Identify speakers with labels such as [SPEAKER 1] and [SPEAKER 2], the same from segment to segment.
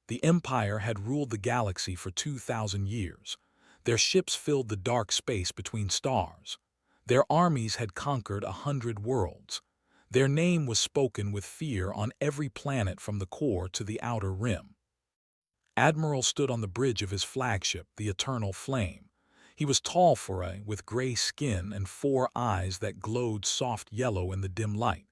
[SPEAKER 1] The Empire had ruled the galaxy for 2,000 years. Their ships filled the dark space between stars. Their armies had conquered 100 worlds. Their name was spoken with fear on every planet from the core to the outer rim. Admiral stood on the bridge of his flagship, the Eternal Flame. He was tall for a, with gray skin and 4 eyes that glowed soft yellow in the dim light.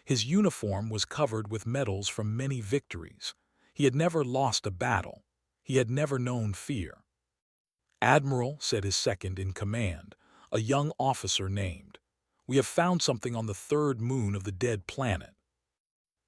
[SPEAKER 1] His uniform was covered with medals from many victories. He had never lost a battle. He had never known fear. "Admiral," said his second-in-command, a young officer named, "we have found something on the 3rd moon of the dead planet."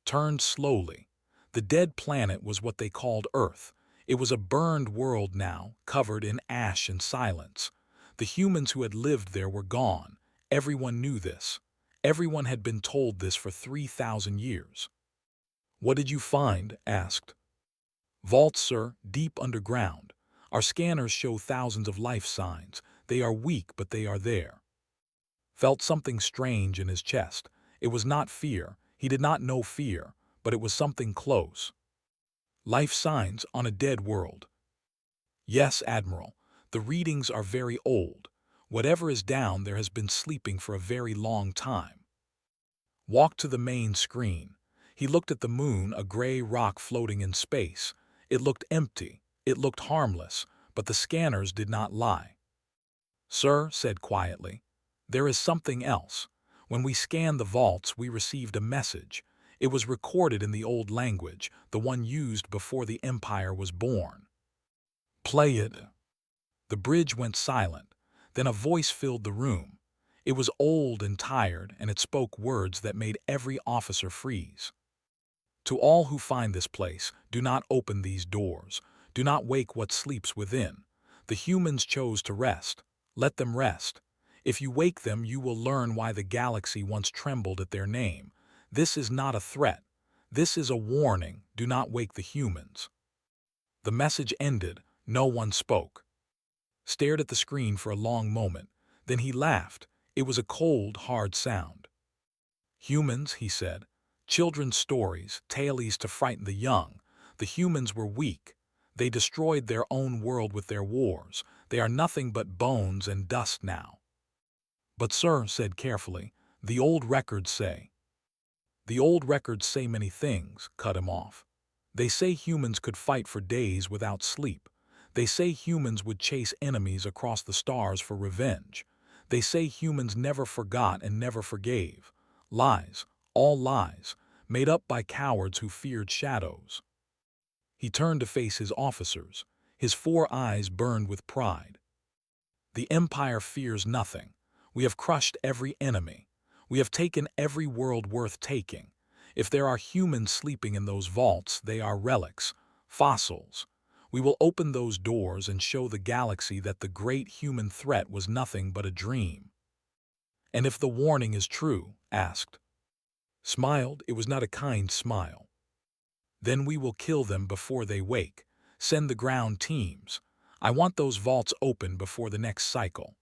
[SPEAKER 1] Turned slowly. The dead planet was what they called Earth. It was a burned world now, covered in ash and silence. The humans who had lived there were gone. Everyone knew this. Everyone had been told this for 3,000 years. "What did you find?" asked. "Vaults, sir, deep underground. Our scanners show thousands of life signs. They are weak, but they are there." Felt something strange in his chest. It was not fear. He did not know fear, but it was something close. "Life signs on a dead world." "Yes, Admiral. The readings are very old. Whatever is down there has been sleeping for a very long time." Walked to the main screen. He looked at the moon, a gray rock floating in space. It looked empty. It looked harmless, but the scanners did not lie. "Sir," said quietly, "there is something else. When we scanned the vaults, we received a message. It was recorded in the old language, the one used before the Empire was born." "Play it." The bridge went silent. Then a voice filled the room. It was old and tired, and it spoke words that made every officer freeze. "To all who find this place, do not open these doors. Do not wake what sleeps within. The humans chose to rest. Let them rest. If you wake them, you will learn why the galaxy once trembled at their name. This is not a threat. This is a warning. Do not wake the humans." The message ended. No one spoke. Stared at the screen for a long moment. Then he laughed. It was a cold, hard sound. "Humans," he said. "Children's stories, tales to frighten the young. The humans were weak. They destroyed their own world with their wars. They are nothing but bones and dust now." "But sir," said carefully, "the old records say—" "The old records say many things," cut him off. "They say humans could fight for days without sleep. They say humans would chase enemies across the stars for revenge. They say humans never forgot and never forgave. Lies, all lies, made up by cowards who feared shadows." He turned to face his officers. His 4 eyes burned with pride. "The Empire fears nothing. We have crushed every enemy. We have taken every world worth taking. If there are humans sleeping in those vaults, they are relics, fossils. We will open those doors and show the galaxy that the great human threat was nothing but a dream." "And if the warning is true?" asked. Smiled. It was not a kind smile. "Then we will kill them before they wake. Send the ground teams. I want those vaults open before the next cycle."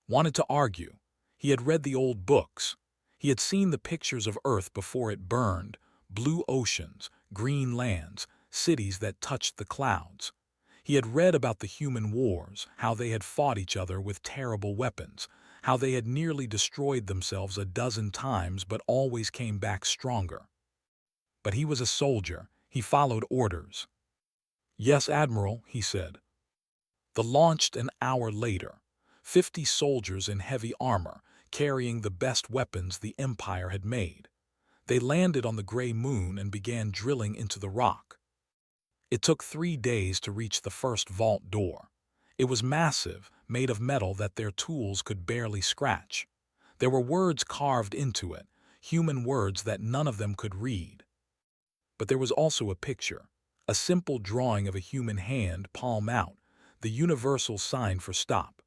[SPEAKER 1] Wanted to argue. He had read the old books. He had seen the pictures of Earth before it burned, blue oceans, green lands, cities that touched the clouds. He had read about the human wars, how they had fought each other with terrible weapons, how they had nearly destroyed themselves a dozen times but always came back stronger. But he was a soldier. He followed orders. "Yes, Admiral," he said. The launched an hour later. 50 soldiers in heavy armor, carrying the best weapons the Empire had made. They landed on the gray moon and began drilling into the rock. It took 3 days to reach the first vault door. It was massive, made of metal that their tools could barely scratch. There were words carved into it, human words that none of them could read. But there was also a picture, a simple drawing of a human hand, palm out, the universal sign for stop.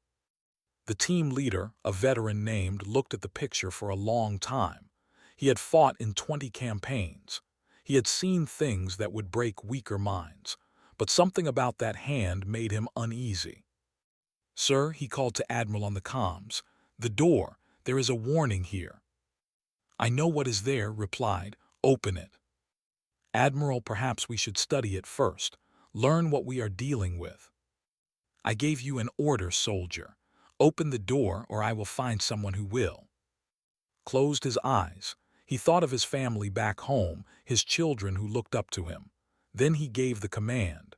[SPEAKER 1] The team leader, a veteran named, looked at the picture for a long time. He had fought in 20 campaigns. He had seen things that would break weaker minds, but something about that hand made him uneasy. "Sir," he called to Admiral on the comms, "the door, there is a warning here." "I know what is there," replied. "Open it." Admiral, perhaps we should study it first. Learn what we are dealing with. I gave you an order, soldier. Open the door or I will find someone who will. Closed his eyes. He thought of his family back home, his children who looked up to him. Then he gave the command.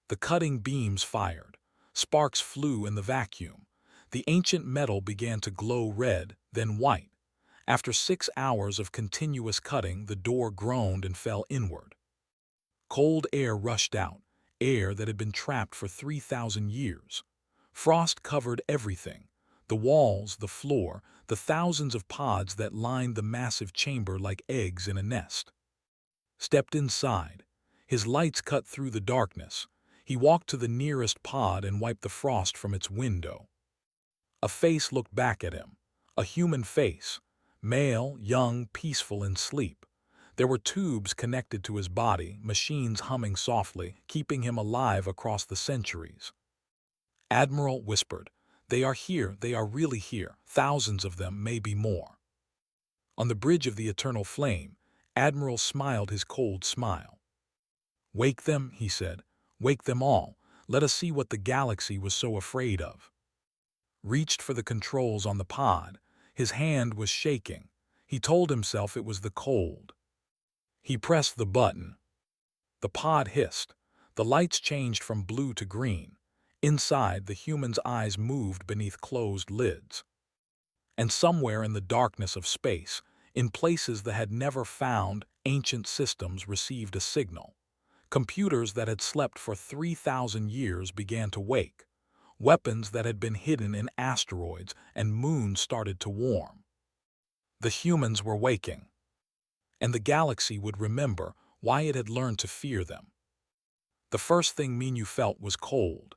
[SPEAKER 1] The cutting beams fired. Sparks flew in the vacuum. The ancient metal began to glow red, then white. After 6 hours of continuous cutting, the door groaned and fell inward. Cold air rushed out, air that had been trapped for 3,000 years. Frost covered everything, the walls, the floor, the thousands of pods that lined the massive chamber like eggs in a nest. Stepped inside. His lights cut through the darkness. He walked to the nearest pod and wiped the frost from its window. A face looked back at him, a human face, male, young, peaceful in sleep. There were tubes connected to his body, machines humming softly, keeping him alive across the centuries. Admiral whispered, "They are here, they are really here, thousands of them, maybe more." On the bridge of the eternal flame, Admiral smiled his cold smile. "Wake them," he said, "wake them all. Let us see what the galaxy was so afraid of." Reached for the controls on the pod. His hand was shaking. He told himself it was the cold. He pressed the button. The pod hissed. The lights changed from blue to green. Inside, the human's eyes moved beneath closed lids. And somewhere in the darkness of space, in places that had never found, ancient systems received a signal. Computers that had slept for 3,000 years began to wake. Weapons that had been hidden in asteroids and moons started to warm. The humans were waking. And the galaxy would remember why it had learned to fear them. The first thing Minyu felt was cold.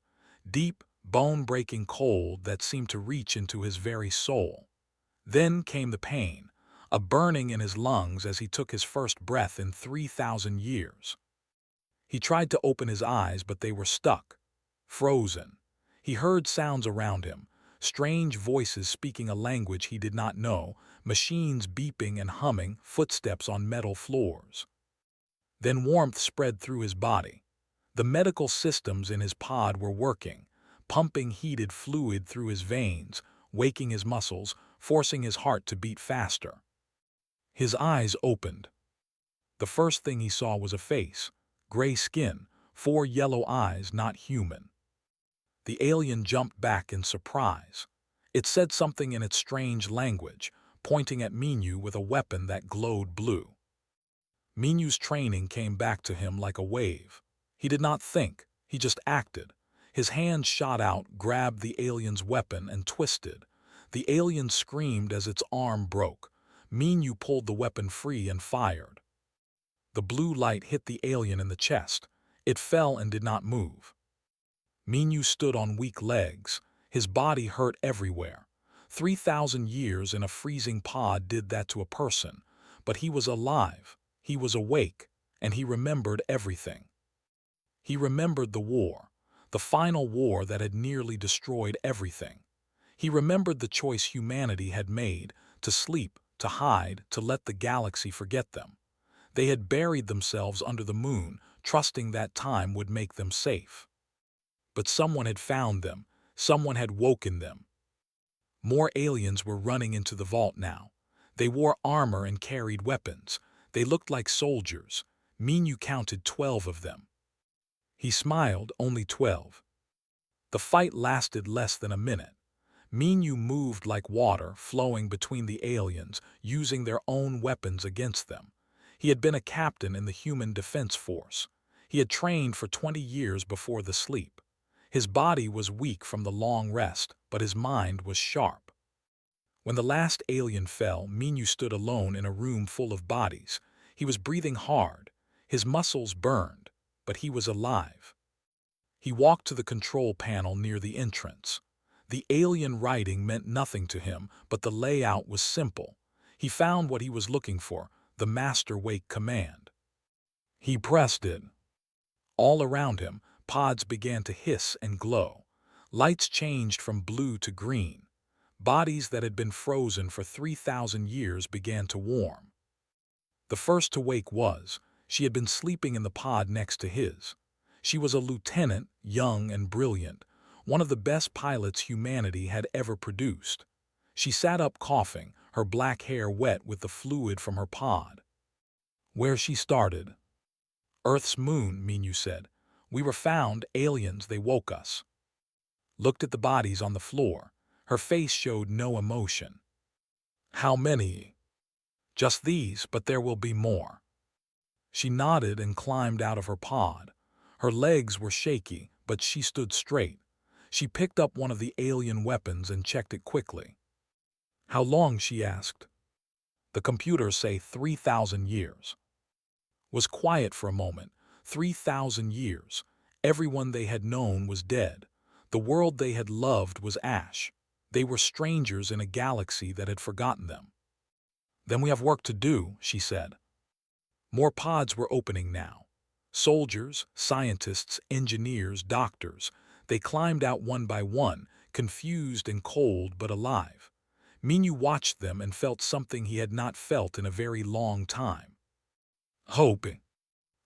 [SPEAKER 1] Deep, bone-breaking cold that seemed to reach into his very soul. Then came the pain, a burning in his lungs as he took his first breath in 3,000 years. He tried to open his eyes, but they were stuck, frozen. He heard sounds around him, strange voices speaking a language he did not know, machines beeping and humming, footsteps on metal floors. Then warmth spread through his body. The medical systems in his pod were working, pumping heated fluid through his veins, waking his muscles, forcing his heart to beat faster. His eyes opened. The first thing he saw was a face, gray skin, 4 yellow eyes, not human. The alien jumped back in surprise. It said something in its strange language, pointing at Minyu with a weapon that glowed blue. Minyu's training came back to him like a wave. He did not think, he just acted. His hand shot out, grabbed the alien's weapon, and twisted. The alien screamed as its arm broke. Minyu pulled the weapon free and fired. The blue light hit the alien in the chest. It fell and did not move. Minyu stood on weak legs. His body hurt everywhere. 3,000 years in a freezing pod did that to a person. But he was alive, he was awake, and he remembered everything. He remembered the war, the final war that had nearly destroyed everything. He remembered the choice humanity had made, to sleep, to hide, to let the galaxy forget them. They had buried themselves under the moon, trusting that time would make them safe. But someone had found them, someone had woken them. More aliens were running into the vault now. They wore armor and carried weapons. They looked like soldiers. Minyu counted 12 of them. He smiled, only 12. The fight lasted less than a minute. Minyu moved like water, flowing between the aliens, using their own weapons against them. He had been a captain in the Human Defense Force. He had trained for 20 years before the sleep. His body was weak from the long rest, but his mind was sharp. When the last alien fell, Minyu stood alone in a room full of bodies. He was breathing hard. His muscles burned, but he was alive. He walked to the control panel near the entrance. The alien writing meant nothing to him, but the layout was simple. He found what he was looking for, the Master Wake command. He pressed it. All around him, pods began to hiss and glow. Lights changed from blue to green. Bodies that had been frozen for 3,000 years began to warm. The first to wake was She had been sleeping in the pod next to his. She was a lieutenant, young and brilliant, one of the best pilots humanity had ever produced. She sat up coughing, her black hair wet with the fluid from her pod. Where she started. Earth's moon, Minyu said. We were found, aliens, they woke us. Looked at the bodies on the floor. Her face showed no emotion. How many? Just these, but there will be more. She nodded and climbed out of her pod. Her legs were shaky, but she stood straight. She picked up one of the alien weapons and checked it quickly. How long, she asked. The computers say 3,000 years. Was quiet for a moment. 3,000 years. Everyone they had known was dead. The world they had loved was ash. They were strangers in a galaxy that had forgotten them. Then we have work to do, she said. More pods were opening now. Soldiers, scientists, engineers, doctors. They climbed out one by one, confused and cold but alive. Minyu watched them and felt something he had not felt in a very long time. Hope.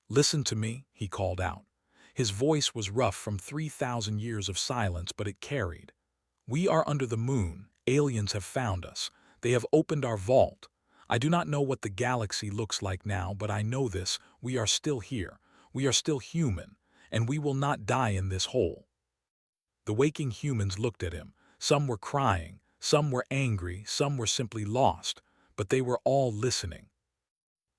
[SPEAKER 1] Listen to me, he called out. His voice was rough from 3,000 years of silence, but it carried. We are under the moon. Aliens have found us. They have opened our vault. I do not know what the galaxy looks like now, but I know this. We are still here. We are still human, and we will not die in this hole. The waking humans looked at him. Some were crying, some were angry, some were simply lost, but they were all listening.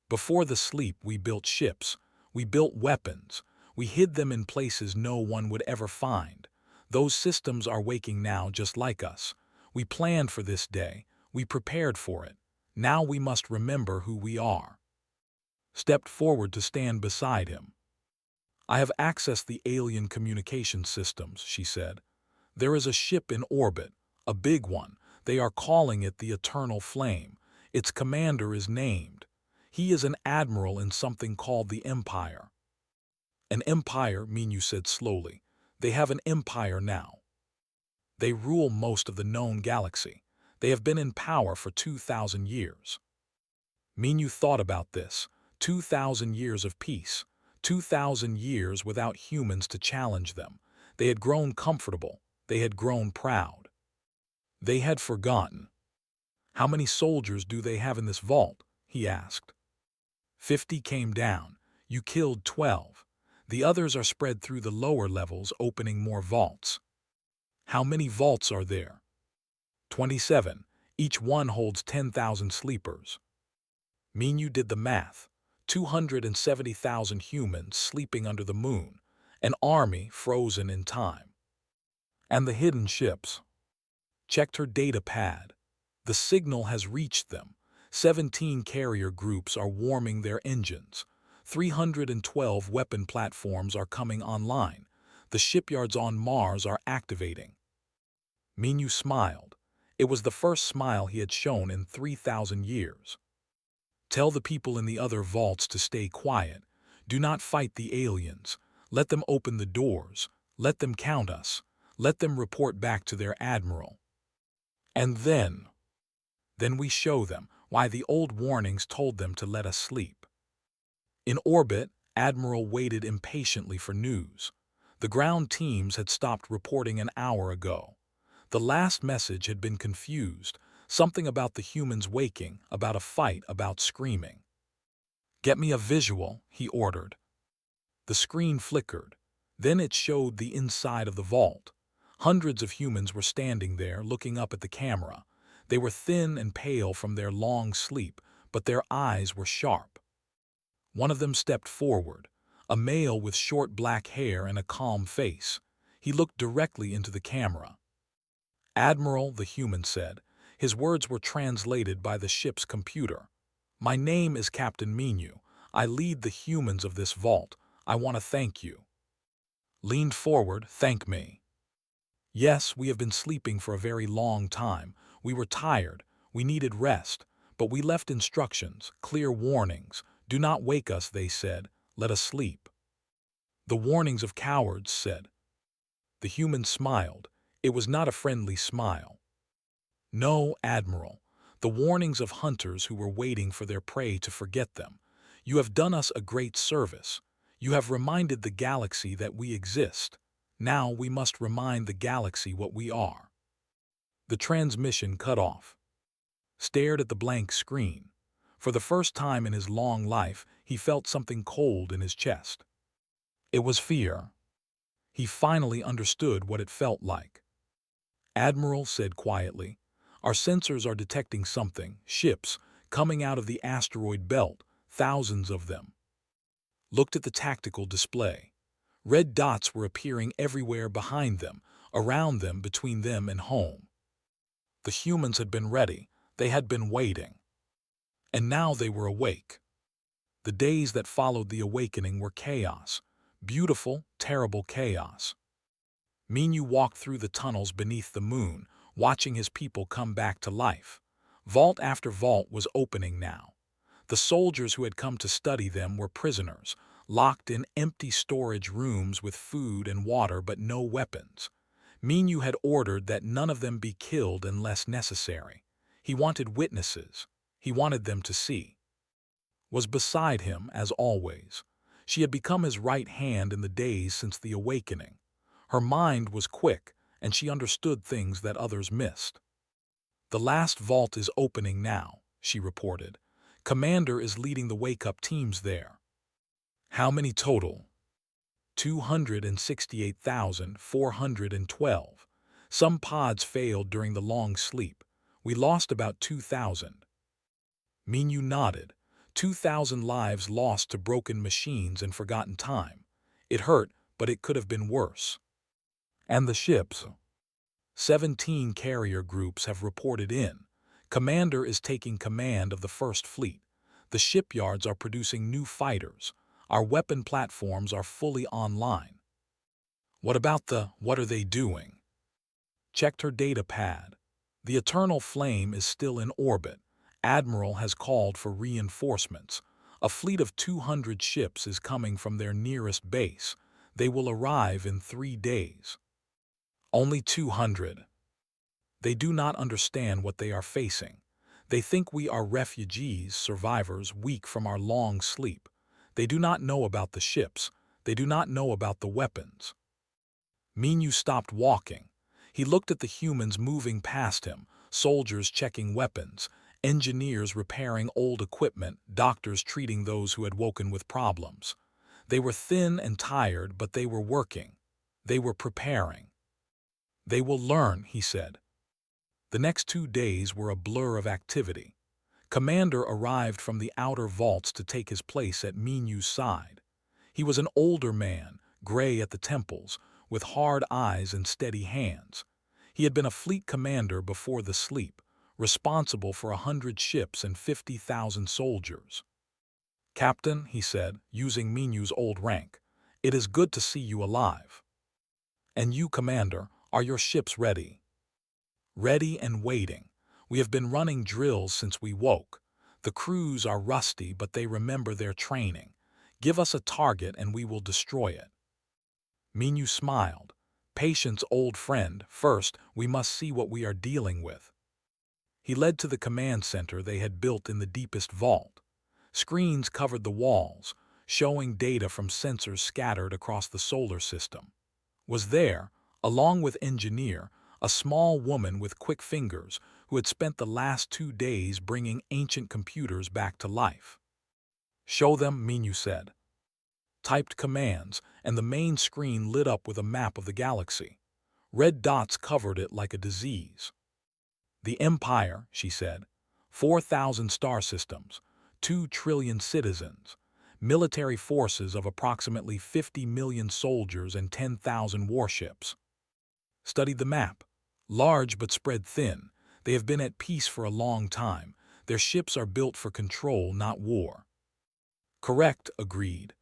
[SPEAKER 1] Before the sleep, we built ships. We built weapons. We hid them in places no one would ever find. Those systems are waking now just like us. We planned for this day. We prepared for it. Now we must remember who we are. Stepped forward to stand beside him. I have accessed the alien communication systems, she said. There is a ship in orbit, a big one. They are calling it the Eternal Flame. Its commander is named. He is an admiral in something called the Empire. An empire, Minyu said slowly. They have an empire now. They rule most of the known galaxy. They have been in power for 2,000 years. Minyu thought about this. 2,000 years of peace. 2,000 years without humans to challenge them. They had grown comfortable. They had grown proud. They had forgotten. How many soldiers do they have in this vault? He asked. 50 came down. You killed 12. The others are spread through the lower levels, opening more vaults. How many vaults are there? 27. Each one holds 10,000 sleepers. Minyu did the math. 270,000 humans sleeping under the moon. An army frozen in time. And the hidden ships. Checked her data pad. The signal has reached them. 17 carrier groups are warming their engines. 312 weapon platforms are coming online. The shipyards on Mars are activating. Minyu smiled. It was the first smile he had shown in 3,000 years. Tell the people in the other vaults to stay quiet. Do not fight the aliens. Let them open the doors. Let them count us. Let them report back to their admiral. And then we show them why the old warnings told them to let us sleep. In orbit, Admiral waited impatiently for news. The ground teams had stopped reporting an hour ago. The last message had been confused, something about the humans waking, about a fight, about screaming. Get me a visual, he ordered. The screen flickered. Then it showed the inside of the vault. Hundreds of humans were standing there, looking up at the camera. They were thin and pale from their long sleep, but their eyes were sharp. One of them stepped forward, a male with short black hair and a calm face. He looked directly into the camera. Admiral, the human said. His words were translated by the ship's computer. My name is Captain Minyu. I lead the humans of this vault. I want to thank you. Leaned forward, thank me. Yes, we have been sleeping for a very long time. We were tired. We needed rest. But we left instructions, clear warnings. Do not wake us, they said. Let us sleep. The warnings of cowards, said. The human smiled. It was not a friendly smile. No, Admiral. The warnings of hunters who were waiting for their prey to forget them. You have done us a great service. You have reminded the galaxy that we exist. Now we must remind the galaxy what we are." The transmission cut off. Stared at the blank screen. For the first time in his long life, he felt something cold in his chest. It was fear. He finally understood what it felt like. Admiral said quietly, "Our sensors are detecting something, ships, coming out of the asteroid belt, thousands of them." Looked at the tactical display. Red dots were appearing everywhere behind them, around them, between them and home. The humans had been ready. They had been waiting. And now they were awake. The days that followed the awakening were chaos. Beautiful, terrible chaos. Minyu walked through the tunnels beneath the moon, watching his people come back to life. Vault after vault was opening now. The soldiers who had come to study them were prisoners, locked in empty storage rooms with food and water but no weapons. Minyu had ordered that none of them be killed unless necessary. He wanted witnesses. He wanted them to see. Was beside him, as always. She had become his right hand in the days since the awakening. Her mind was quick, and she understood things that others missed. "The last vault is opening now," she reported. "Commander is leading the wake-up teams there." "How many total?" 268,412. "Some pods failed during the long sleep. We lost about 2,000. Minyu nodded. 2,000 lives lost to broken machines and forgotten time. It hurt, but it could have been worse. "And the ships?" 17 carrier groups have reported in. Commander is taking command of the First Fleet. The shipyards are producing new fighters. Our weapon platforms are fully online. What are they doing? Checked her data pad. The Eternal Flame is still in orbit. Admiral has called for reinforcements. A fleet of 200 ships is coming from their nearest base. They will arrive in 3 days. Only 200. They do not understand what they are facing. They think we are refugees, survivors, weak from our long sleep. They do not know about the ships. They do not know about the weapons. Minyu stopped walking. He looked at the humans moving past him, soldiers checking weapons, engineers repairing old equipment, doctors treating those who had woken with problems. They were thin and tired, but they were working. They were preparing. "They will learn," he said. The next 2 days were a blur of activity. Commander arrived from the outer vaults to take his place at Minyu's side. He was an older man, gray at the temples, with hard eyes and steady hands. He had been a fleet commander before the sleep, responsible for 100 ships and 50,000 soldiers. "Captain," he said, using Minyu's old rank, "it is good to see you alive." "And you, Commander, are your ships ready?" "Ready and waiting. We have been running drills since we woke. The crews are rusty, but they remember their training. Give us a target and we will destroy it." Minyu smiled. "Patience, old friend. First, we must see what we are dealing with." He led to the command center they had built in the deepest vault. Screens covered the walls, showing data from sensors scattered across the solar system. Was there, along with engineer, a small woman with quick fingers who had spent the last 2 days bringing ancient computers back to life. "Show them," Minyu said. Typed commands, and the main screen lit up with a map of the galaxy. Red dots covered it like a disease. "The Empire," she said. 4,000 star systems, 2 trillion citizens, military forces of approximately 50 million soldiers and 10,000 warships. Studied the map. Large but spread thin. They have been at peace for a long time. Their ships are built for control, not war." "Correct," agreed.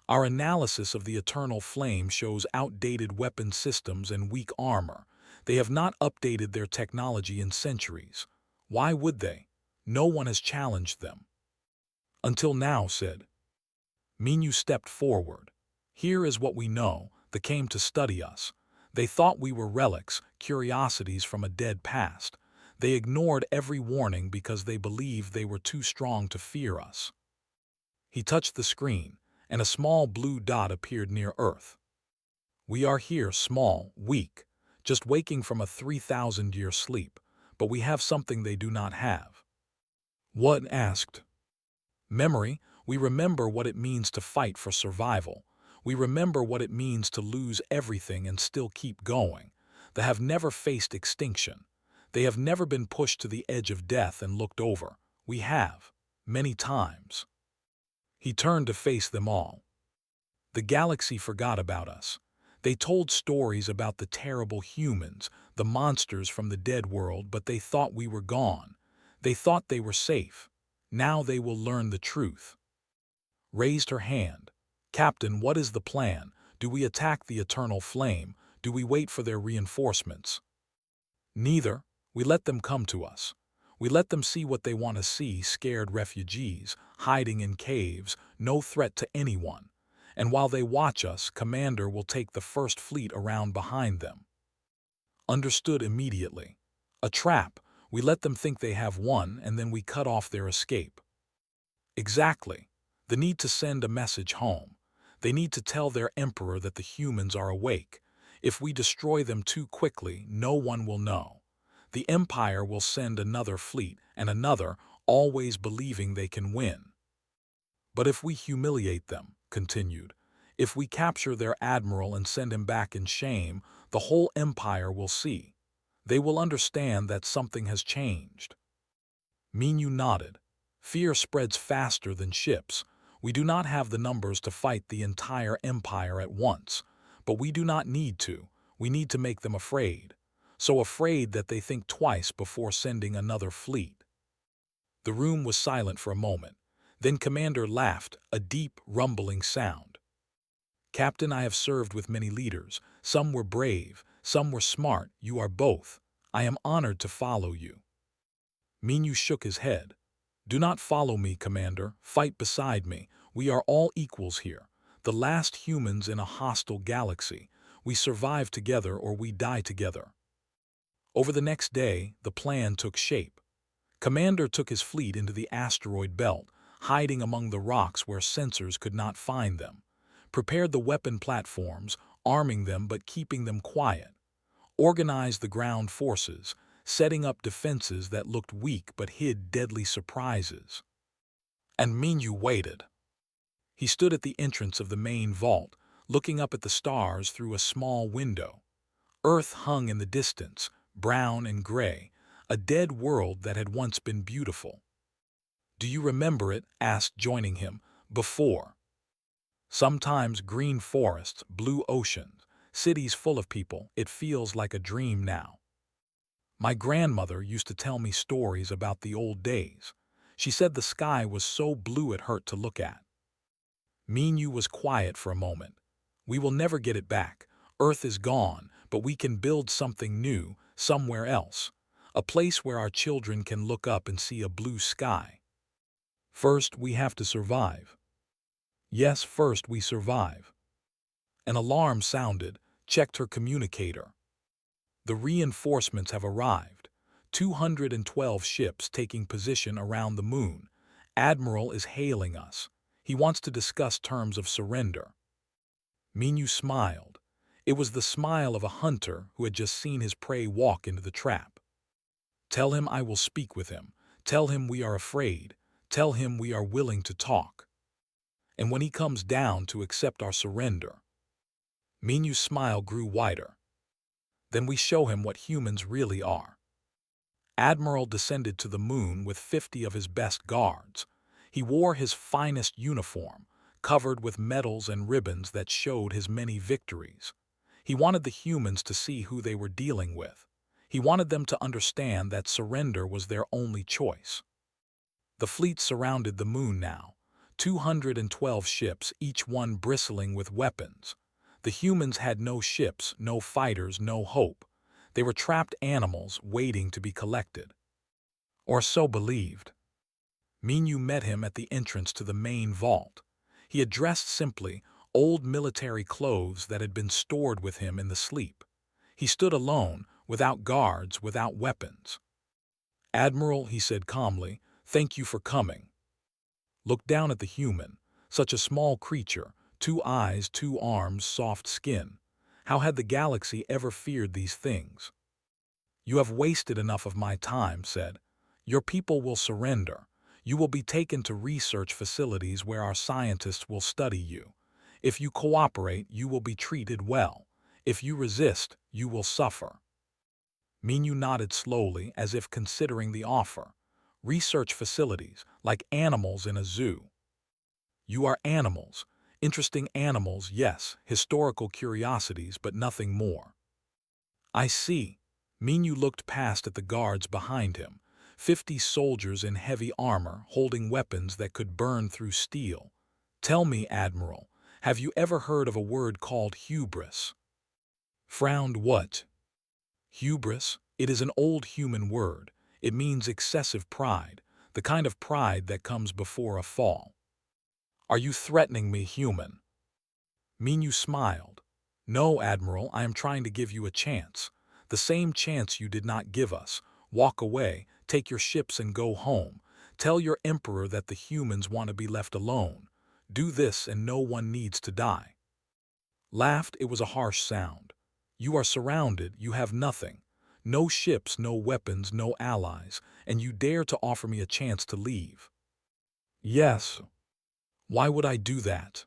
[SPEAKER 1] "Our analysis of the Eternal Flame shows outdated weapon systems and weak armor. They have not updated their technology in centuries. Why would they? No one has challenged them." "Until now," said. Minyu stepped forward. "Here is what we know. They came to study us. They thought we were relics, curiosities from a dead past. They ignored every warning because they believed they were too strong to fear us." He touched the screen, and a small blue dot appeared near Earth. We are here, small, weak, just waking from a 3,000-year sleep, but we have something they do not have. What? Asked. Memory. We remember what it means to fight for survival. We remember what it means to lose everything and still keep going. They have never faced extinction. They have never been pushed to the edge of death and looked over. We have, many times. He turned to face them all. The galaxy forgot about us. They told stories about the terrible humans, the monsters from the dead world, but they thought we were gone. They thought they were safe. Now they will learn the truth. Raised her hand. Captain, what is the plan? Do we attack the eternal flame? Do we wait for their reinforcements? Neither. We let them come to us. We let them see what they want to see, scared refugees, hiding in caves, no threat to anyone. And while they watch us, Commander will take the first fleet around behind them. Understood immediately. A trap. We let them think they have won, and then we cut off their escape. Exactly. The need to send a message home. They need to tell their emperor that the humans are awake. If we destroy them too quickly, no one will know. The Empire will send another fleet and another, always believing they can win. But if we humiliate them, continued, if we capture their admiral and send him back in shame, the whole empire will see. They will understand that something has changed. Minyu nodded. Fear spreads faster than ships. We do not have the numbers to fight the entire empire at once, but we do not need to. We need to make them afraid. So afraid that they think twice before sending another fleet. The room was silent for a moment. Then Commander laughed, a deep, rumbling sound. Captain, I have served with many leaders. Some were brave, some were smart. You are both. I am honored to follow you. Minyu shook his head. Do not follow me, Commander. Fight beside me. We are all equals here. The last humans in a hostile galaxy. We survive together or we die together. Over the next day, the plan took shape. Commander took his fleet into the asteroid belt, hiding among the rocks where sensors could not find them. Prepared the weapon platforms, arming them but keeping them quiet. Organized the ground forces, setting up defenses that looked weak but hid deadly surprises. And Minyu waited. He stood at the entrance of the main vault, looking up at the stars through a small window. Earth hung in the distance, brown and gray, a dead world that had once been beautiful. Do you remember it? Asked, joining him. Before. Sometimes green forests, blue oceans, cities full of people. It feels like a dream now. My grandmother used to tell me stories about the old days. She said the sky was so blue it hurt to look at. Minyu was quiet for a moment. We will never get it back. Earth is gone, but we can build something new, somewhere else. A place where our children can look up and see a blue sky. First, we have to survive. Yes, first we survive. An alarm sounded, checked her communicator. The reinforcements have arrived. 212 ships taking position around the moon. Admiral is hailing us. He wants to discuss terms of surrender. Minyu smiled. It was the smile of a hunter who had just seen his prey walk into the trap. Tell him I will speak with him. Tell him we are afraid. Tell him we are willing to talk. And when he comes down to accept our surrender. Minyu's smile grew wider. Then we show him what humans really are. Admiral descended to the moon with 50 of his best guards. He wore his finest uniform, covered with medals and ribbons that showed his many victories. He wanted the humans to see who they were dealing with. He wanted them to understand that surrender was their only choice. The fleet surrounded the moon now. 212 ships, each one bristling with weapons. The humans had no ships, no fighters, no hope. They were trapped animals waiting to be collected. Or so believed. Minyu met him at the entrance to the main vault. He had dressed simply, old military clothes that had been stored with him in the sleep. He stood alone, without guards, without weapons. Admiral, he said calmly, thank you for coming. Looked down at the human. Such a small creature, 2 eyes, 2 arms, soft skin. How had the galaxy ever feared these things? You have wasted enough of my time, said. Your people will surrender. You will be taken to research facilities where our scientists will study you. If you cooperate, you will be treated well. If you resist, you will suffer. Minyu nodded slowly, as if considering the offer. Research facilities, like animals in a zoo. You are animals. Interesting animals, yes, historical curiosities, but nothing more. I see. Minyu looked past at the guards behind him, 50 soldiers in heavy armor holding weapons that could burn through steel. Tell me, Admiral, have you ever heard of a word called hubris? Frowned what? Hubris? It is an old human word. It means excessive pride, the kind of pride that comes before a fall. Are you threatening me, human? Minyu smiled. No, Admiral, I am trying to give you a chance. The same chance you did not give us. Walk away, take your ships and go home. Tell your emperor that the humans want to be left alone. Do this and no one needs to die. Laughed, it was a harsh sound. You are surrounded, you have nothing. No ships, no weapons, no allies, and you dare to offer me a chance to leave. Yes. Why would I do that?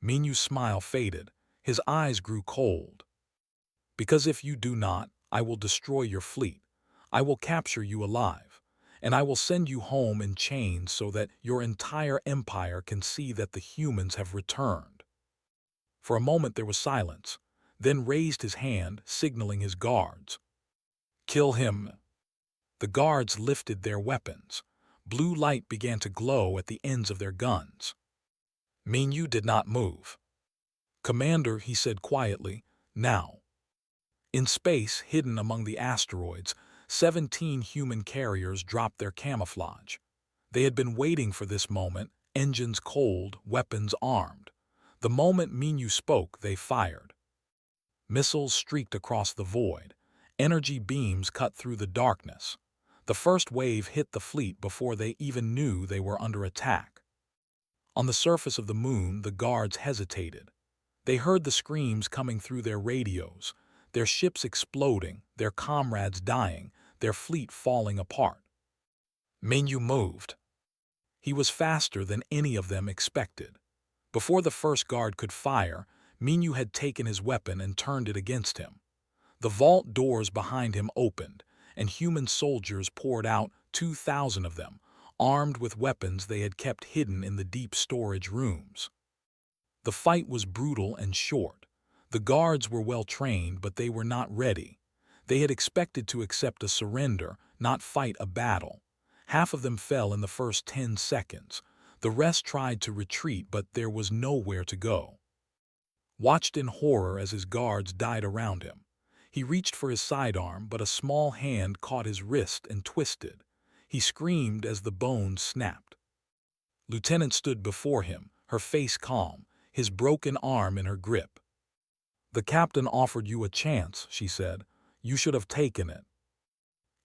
[SPEAKER 1] Minyu's smile faded. His eyes grew cold. Because if you do not, I will destroy your fleet. I will capture you alive. And I will send you home in chains so that your entire empire can see that the humans have returned. For a moment there was silence, then raised his hand, signaling his guards. Kill him. The guards lifted their weapons. Blue light began to glow at the ends of their guns. Minyu did not move. Commander, he said quietly, now. In space, hidden among the asteroids, 17 human carriers dropped their camouflage. They had been waiting for this moment, engines cold, weapons armed. The moment Minyu spoke, they fired. Missiles streaked across the void. Energy beams cut through the darkness. The first wave hit the fleet before they even knew they were under attack. On the surface of the moon, the guards hesitated. They heard the screams coming through their radios, their ships exploding, their comrades dying, their fleet falling apart. Minyu moved. He was faster than any of them expected. Before the first guard could fire, Minyu had taken his weapon and turned it against him. The vault doors behind him opened, and human soldiers poured out, 2,000 of them, armed with weapons they had kept hidden in the deep storage rooms. The fight was brutal and short. The guards were well trained, but they were not ready. They had expected to accept a surrender, not fight a battle. Half of them fell in the first 10 seconds. The rest tried to retreat, but there was nowhere to go. Watched in horror as his guards died around him. He reached for his sidearm, but a small hand caught his wrist and twisted. He screamed as the bones snapped. Lieutenant stood before him, her face calm, his broken arm in her grip. The captain offered you a chance, she said. You should have taken it.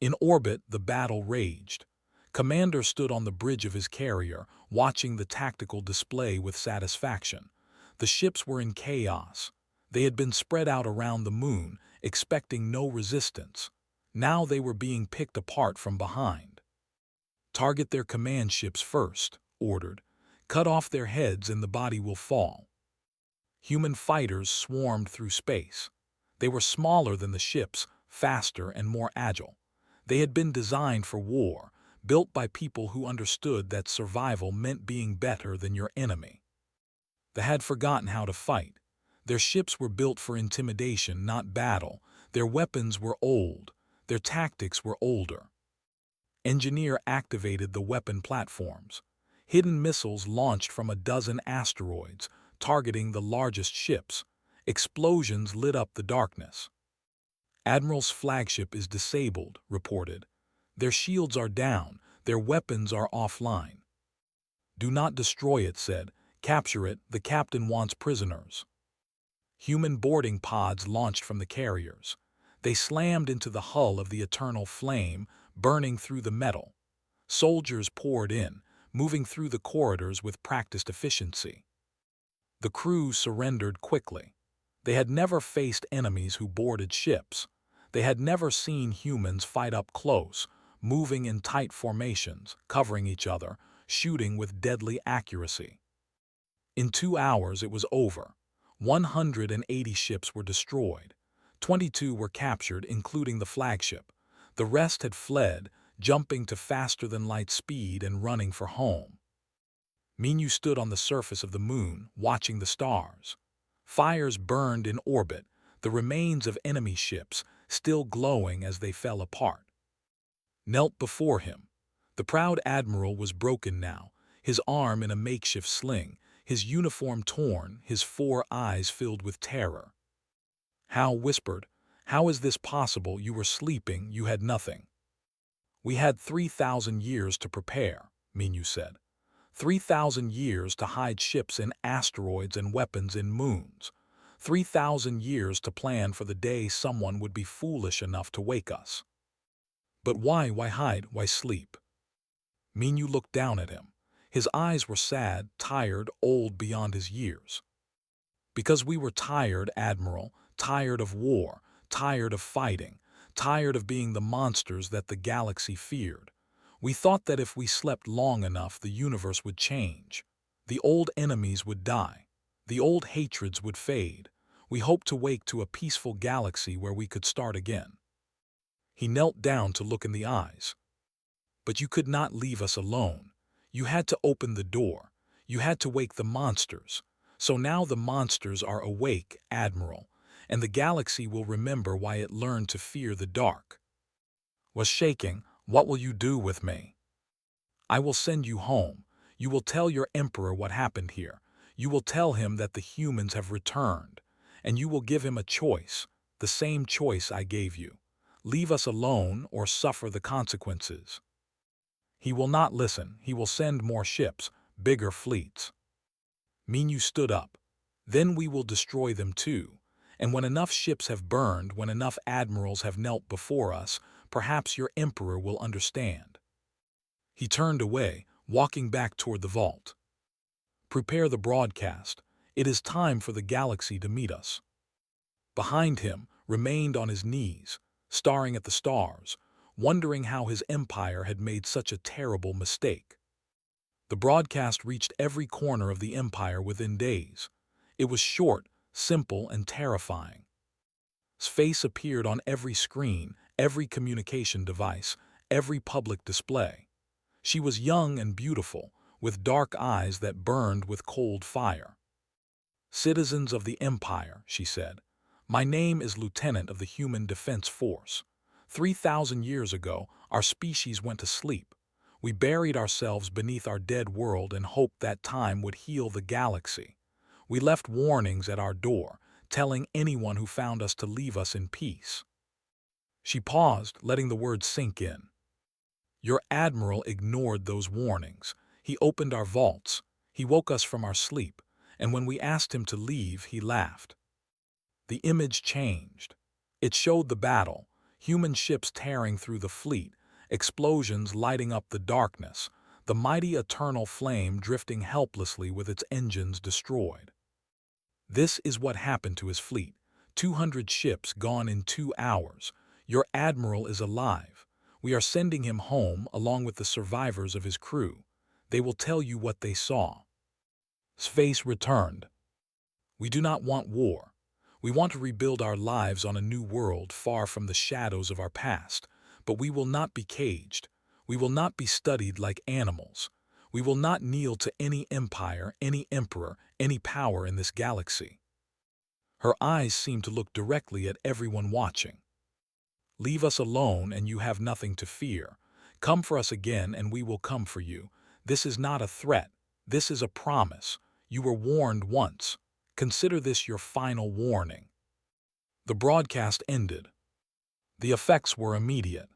[SPEAKER 1] In orbit, the battle raged. Commander stood on the bridge of his carrier, watching the tactical display with satisfaction. The ships were in chaos. They had been spread out around the moon, expecting no resistance. Now they were being picked apart from behind. Target their command ships first, ordered. Cut off their heads and the body will fall. Human fighters swarmed through space. They were smaller than the ships, faster and more agile. They had been designed for war, built by people who understood that survival meant being better than your enemy. They had forgotten how to fight. Their ships were built for intimidation, not battle. Their weapons were old. Their tactics were older. Engineer activated the weapon platforms. Hidden missiles launched from a dozen asteroids, targeting the largest ships. Explosions lit up the darkness. Admiral's flagship is disabled, reported. Their shields are down, their weapons are offline. Do not destroy it, said. Capture it, the captain wants prisoners. Human boarding pods launched from the carriers. They slammed into the hull of the Eternal Flame, burning through the metal. Soldiers poured in, moving through the corridors with practiced efficiency. The crew surrendered quickly. They had never faced enemies who boarded ships. They had never seen humans fight up close, moving in tight formations, covering each other, shooting with deadly accuracy. In 2 hours it was over. 180 ships were destroyed. 22 were captured, including the flagship. The rest had fled, jumping to faster-than-light speed and running for home. Minyu stood on the surface of the moon, watching the stars. Fires burned in orbit, the remains of enemy ships still glowing as they fell apart. Knelt before him. The proud admiral was broken now, his arm in a makeshift sling, his uniform torn, his 4 eyes filled with terror. Hal whispered, "How is this possible? You were sleeping, you had nothing." "We had 3,000 years to prepare," Minyu said. 3,000 years to hide ships in asteroids and weapons in moons. 3,000 years to plan for the day someone would be foolish enough to wake us. But why hide, why sleep? Minyu looked down at him. His eyes were sad, tired, old beyond his years. "Because we were tired, Admiral, tired of war, tired of fighting, tired of being the monsters that the galaxy feared. We thought that if we slept long enough, the universe would change. The old enemies would die. The old hatreds would fade. We hoped to wake to a peaceful galaxy where we could start again." He knelt down to look in the eyes. "But you could not leave us alone. You had to open the door. You had to wake the monsters. So now the monsters are awake, Admiral, and the galaxy will remember why it learned to fear the dark." Was shaking. "What will you do with me?" "I will send you home. You will tell your emperor what happened here. You will tell him that the humans have returned. And you will give him a choice, the same choice I gave you. Leave us alone or suffer the consequences." "He will not listen. He will send more ships, bigger fleets." Minyu stood up. "Then we will destroy them too. And when enough ships have burned, when enough admirals have knelt before us, perhaps your emperor will understand." He turned away, walking back toward the vault. "Prepare the broadcast. It is time for the galaxy to meet us." Behind him, remained on his knees, staring at the stars, wondering how his empire had made such a terrible mistake. The broadcast reached every corner of the empire within days. It was short, simple, and terrifying. His face appeared on every screen, every communication device, every public display. She was young and beautiful, with dark eyes that burned with cold fire. "Citizens of the Empire," she said, "my name is Lieutenant of the Human Defense Force. 3,000 years ago, our species went to sleep. We buried ourselves beneath our dead world and hoped that time would heal the galaxy. We left warnings at our door, telling anyone who found us to leave us in peace." She paused, letting the words sink in. "Your admiral ignored those warnings. He opened our vaults. He woke us from our sleep. And when we asked him to leave, he laughed." The image changed. It showed the battle, human ships tearing through the fleet, explosions lighting up the darkness, the mighty eternal flame drifting helplessly with its engines destroyed. "This is what happened to his fleet. 200 ships gone in 2 hours. Your admiral is alive. We are sending him home along with the survivors of his crew. They will tell you what they saw." His face returned. "We do not want war. We want to rebuild our lives on a new world far from the shadows of our past. But we will not be caged. We will not be studied like animals. We will not kneel to any empire, any emperor, any power in this galaxy." Her eyes seemed to look directly at everyone watching. "Leave us alone and you have nothing to fear. Come for us again and we will come for you. This is not a threat. This is a promise. You were warned once. Consider this your final warning." The broadcast ended. The effects were immediate.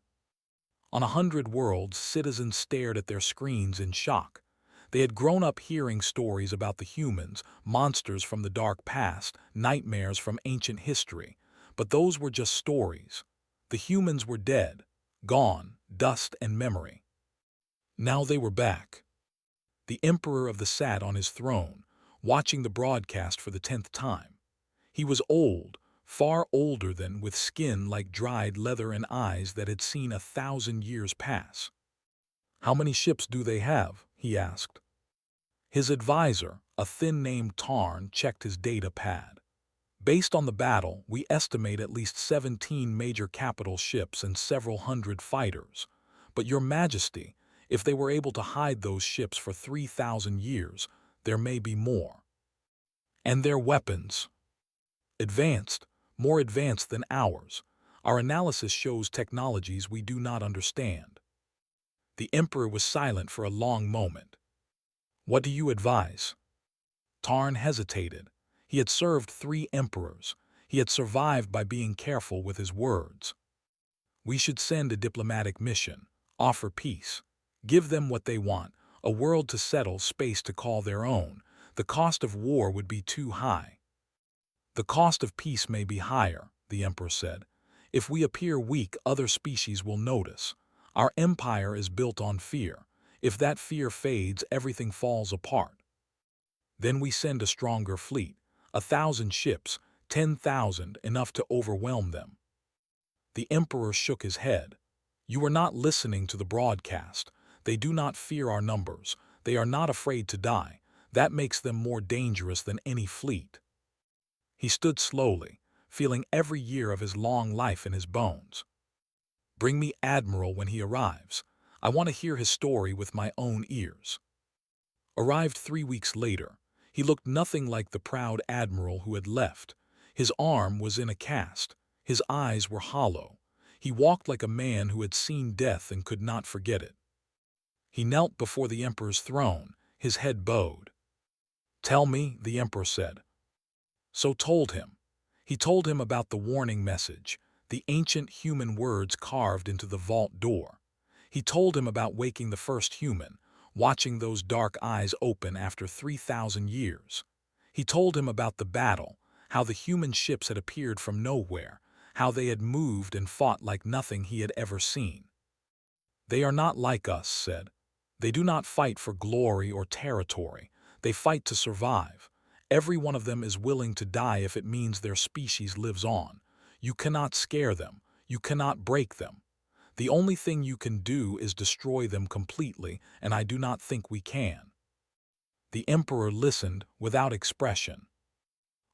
[SPEAKER 1] On 100 worlds, citizens stared at their screens in shock. They had grown up hearing stories about the humans, monsters from the dark past, nightmares from ancient history. But those were just stories. The humans were dead, gone, dust and memory. Now they were back. The Emperor of the sat on his throne, watching the broadcast for the 10th time. He was old, far older than, with skin like dried leather and eyes that had seen 1,000 years pass. "How many ships do they have?" he asked. His advisor, a thin named Tarn, checked his data pad. "Based on the battle, we estimate at least 17 major capital ships and several hundred fighters. But Your Majesty, if they were able to hide those ships for 3,000 years, there may be more. And their weapons? Advanced, more advanced than ours. Our analysis shows technologies we do not understand." The Emperor was silent for a long moment. "What do you advise?" Tarn hesitated. He had served 3 emperors. He had survived by being careful with his words. "We should send a diplomatic mission, offer peace. Give them what they want, a world to settle, space to call their own. The cost of war would be too high." "The cost of peace may be higher," the Emperor said. "If we appear weak, other species will notice. Our empire is built on fear. If that fear fades, everything falls apart. Then we send a stronger fleet, 1,000 ships, 10,000, enough to overwhelm them." The Emperor shook his head. "You are not listening to the broadcast. They do not fear our numbers. They are not afraid to die. That makes them more dangerous than any fleet." He stood slowly, feeling every year of his long life in his bones. "Bring me Admiral when he arrives. I want to hear his story with my own ears." Arrived 3 weeks later, he looked nothing like the proud admiral who had left. His arm was in a cast. His eyes were hollow. He walked like a man who had seen death and could not forget it. He knelt before the Emperor's throne, his head bowed. "Tell me," the Emperor said. So told him. He told him about the warning message, the ancient human words carved into the vault door. He told him about waking the first human, watching those dark eyes open after 3,000 years. He told him about the battle, how the human ships had appeared from nowhere, how they had moved and fought like nothing he had ever seen. "They are not like us," said. "They do not fight for glory or territory. They fight to survive. Every one of them is willing to die if it means their species lives on. You cannot scare them. You cannot break them. The only thing you can do is destroy them completely, and I do not think we can." The Emperor listened without expression.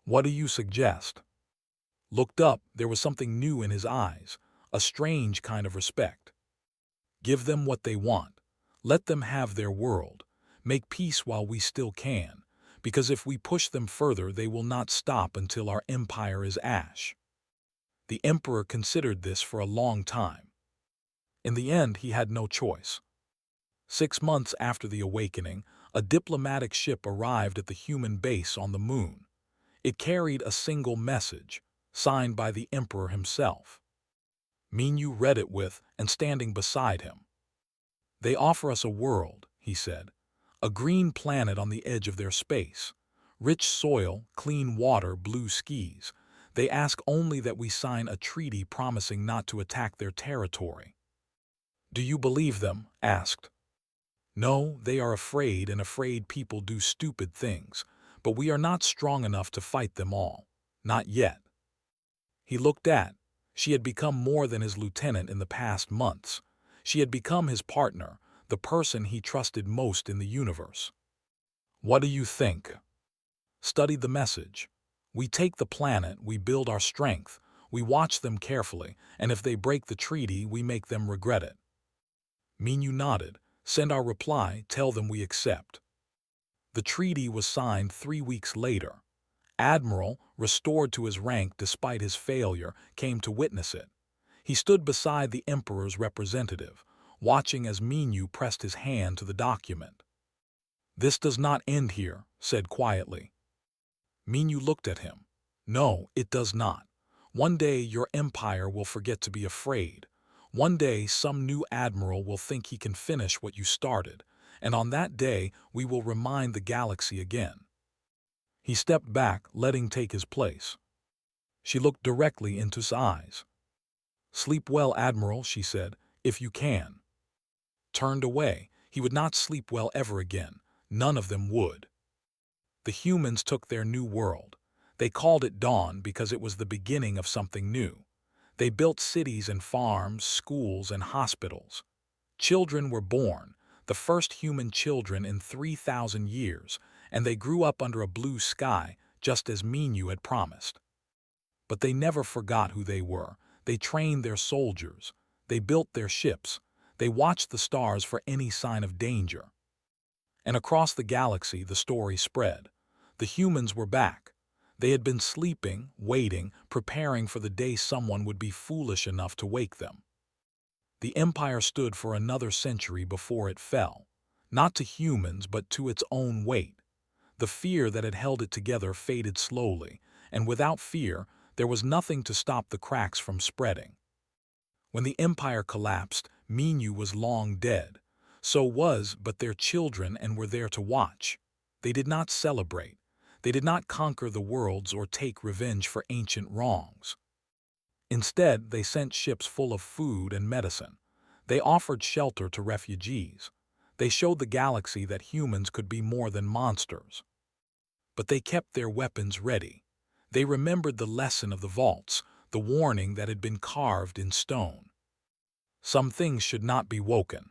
[SPEAKER 1] "What do you suggest?" Looked up. There was something new in his eyes, a strange kind of respect. "Give them what they want. Let them have their world. Make peace while we still can, because if we push them further, they will not stop until our empire is ash." The Emperor considered this for a long time. In the end, he had no choice. 6 months after the awakening, a diplomatic ship arrived at the human base on the moon. It carried a single message, signed by the Emperor himself. Minyu read it with, and standing beside him. "They offer us a world," he said. "A green planet on the edge of their space. Rich soil, clean water, blue skies. They ask only that we sign a treaty promising not to attack their territory." "Do you believe them?" asked. "No, they are afraid, and afraid people do stupid things. But we are not strong enough to fight them all. Not yet." He looked at. She had become more than his lieutenant in the past months. She had become his partner, the person he trusted most in the universe. "What do you think?" Studied the message. "We take the planet, we build our strength, we watch them carefully, and if they break the treaty, we make them regret it." Minyu nodded. "Send our reply, tell them we accept." The treaty was signed 3 weeks later. Admiral, restored to his rank despite his failure, came to witness it. He stood beside the Emperor's representative, watching as Minyu pressed his hand to the document. "This does not end here," said quietly. Minyu looked at him. "No, it does not. One day your empire will forget to be afraid. One day some new admiral will think he can finish what you started, and on that day we will remind the galaxy again." He stepped back, letting take his place. She looked directly into his eyes. "Sleep well, Admiral," she said, "if you can." Turned away. He would not sleep well ever again, None of them would. The humans took their new world. They called it Dawn because it was the beginning of something new. They built cities and farms, schools and hospitals. Children were born, the first human children in 3,000 years, and they grew up under a blue sky, just as Minu had promised. But they never forgot who they were. They trained their soldiers. They built their ships. They watched the stars for any sign of danger. And across the galaxy, the story spread. The humans were back. They had been sleeping, waiting, preparing for the day someone would be foolish enough to wake them. The Empire stood for another century before it fell, not to humans but to its own weight. The fear that had held it together faded slowly, and without fear, there was nothing to stop the cracks from spreading. When the Empire collapsed, Minu was long dead. So was but their children, and were there to watch. They did not celebrate. They did not conquer the worlds or take revenge for ancient wrongs. Instead, they sent ships full of food and medicine. They offered shelter to refugees. They showed the galaxy that humans could be more than monsters. But they kept their weapons ready. They remembered the lesson of the vaults, the warning that had been carved in stone. Some things should not be woken,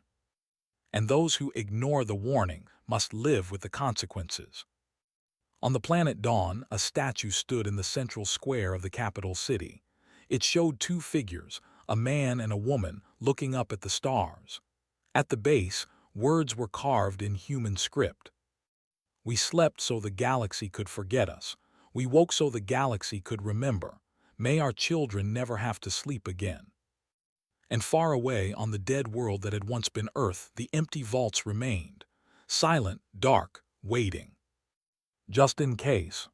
[SPEAKER 1] and those who ignore the warning must live with the consequences. On the planet Dawn, a statue stood in the central square of the capital city. It showed two figures, a man and a woman, looking up at the stars. At the base, words were carved in human script. We slept so the galaxy could forget us. We woke so the galaxy could remember. May our children never have to sleep again. And far away on the dead world that had once been Earth, the empty vaults remained, silent, dark, waiting. Just in case.